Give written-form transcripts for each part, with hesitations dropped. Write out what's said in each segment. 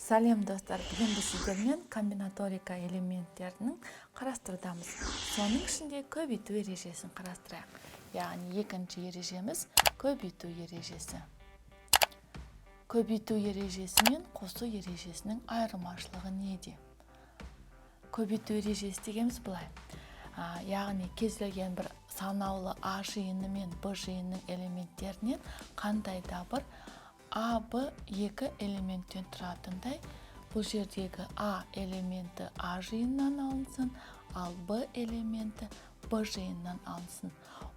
Сәлем достар, бүгін біз сіздермен комбинаторика элементтерінің қарастырудамыз. Соның ішінде көбейту ережесін қарастырайық. Яғни екінші ережеміз көбейту ережесі. Көбейту ережесі мен қосу ережесінің айырмашылығы неде? Көбейту ережесі дегеніміз былай. Яғни кез келген бір санаулы А жиыны мен Б жиынының элементтерінен қандай да бір А, Б екі элементтен тұратындай, бұл жердегі А элементі А жиынынан алынсын, ал Б элементі Б жиынынан алынсын.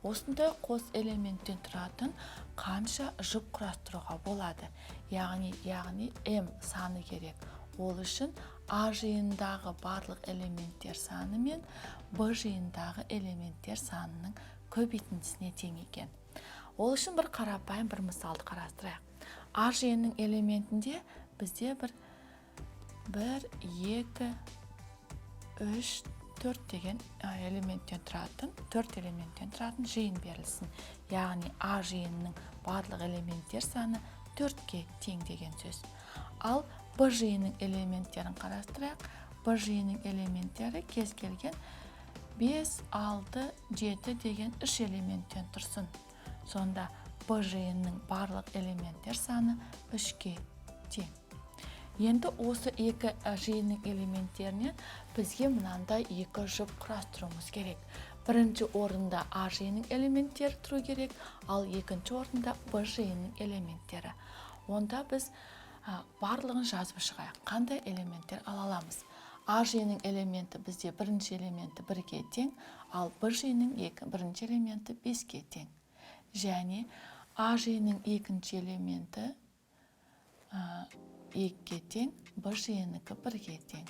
Осындай қос элементтен тұратын қанша жұп құрастыруға болады. Яғни М саны керек. Ол үшін А жиындағы барлық элементтер саны мен Б жиындағы элементтер санының көбейтіндісіне тең екен. Ол үшін бір қарапайым бір мысалды қарастырайық. А жиынның элементінде бізде 1, 2, 3, 4 деген элементтен тұратын, 4 элементтен тұратын жиын берілсін. Яғни А жиынның барлық элементтер саны 4-ке тең деген сөз. Ал Б жиынның элементтерін қарастырайық. Б жиынның элементтері кез келген 5, 6, 7 деген 3 элементтен тұрсын. Сонда Б жиынның барлық элементтер саны 3-ке тең. Енді осы екі жиынның элементтерінен бізге мынандай екі жұп құрастыруымыз керек. Бірінші орында А жиынның элементтері тұру керек, ал екінші орында Б жиынның элементтері. Онда біз барлығын жазып шығайық. Қандай элементтер ала аламыз? А жиынның элементі бізде бірінші элементі 1-ге тең, ал Б жиынның бірінші элементі 5-ге тең. Және А жиынның екінші элементі 2-ге тең, Б жиыныкі 1-ге тең.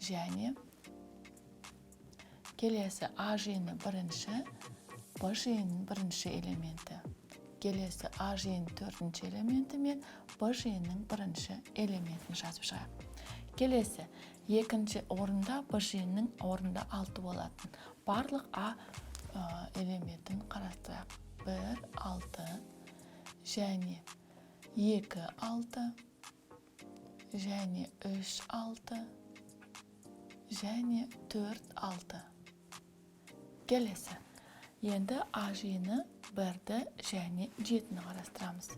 Және келесі А жиыны бірінші, Б жиынның бірінші элементі. Келесі А жиынның 4-ші элементі мен Б жиынның бірінші элементін жазып шығайық. Келесі екінші орында Б жиынның орында 6 болатын. Барлық А элементін қарастырайық. 1, 6, және 2, 6, және 3, 6, және 4, 6. Келесі. Енді А жиыны 1-ді және 7-ні қарастырамыз.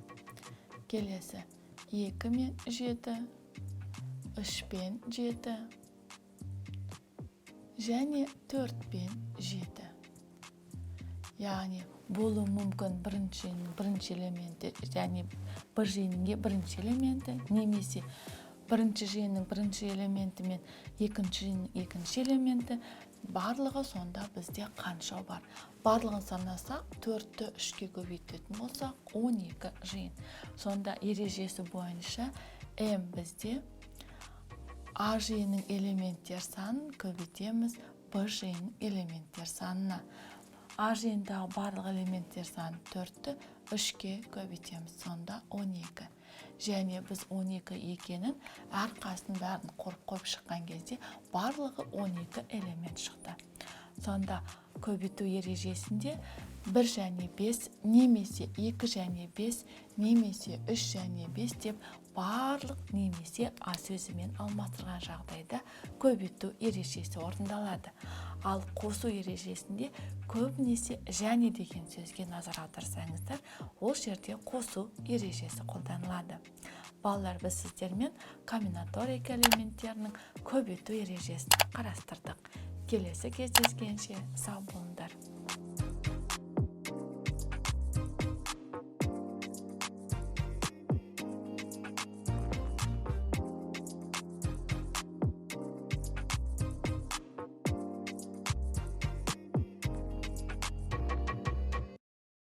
Келесі 2 мен 7, 3 пен 7, және 4 пен 7. Яғни болу мүмкін бірінші элементі, және Б жиынның бірінші элементі, немесе бірінші жиынның бірінші элементі мен екінші жиынның екінші элементі. Барлығы сонда бізде қанша бар? Барлығын санасақ, 4-ті 3-ке көбейтетін болсақ, 12 жиын. Сонда ережесі бойынша М бізде А жиынның элементтер санын көбейтеміз Б жиынның элементтер санына. А жиындағы барлық элементтер саны 4-ті 3-ке көбейтеміз, сонда 12. Және біз 12 екенін әрқасын бәрін қойып шыққан кезде барлығы 12 элемент шықты. Сонда көбейту ережесінде 1 және 5, немесе 2 және 5, немесе 3 және 5 деп барлық немесе А сөзімен алмастырған жағдайда көбейту ережесі орындалады. Ал қосу ережесінде көбінесе және деген сөзге назар аударсаңыздар, ол жерде қосу ережесі қолданылады. Балалар, біз сіздермен комбинаторика элементтерінің көбейту ережесін қарастырдық. Келесі кездескенше сау болыңдар.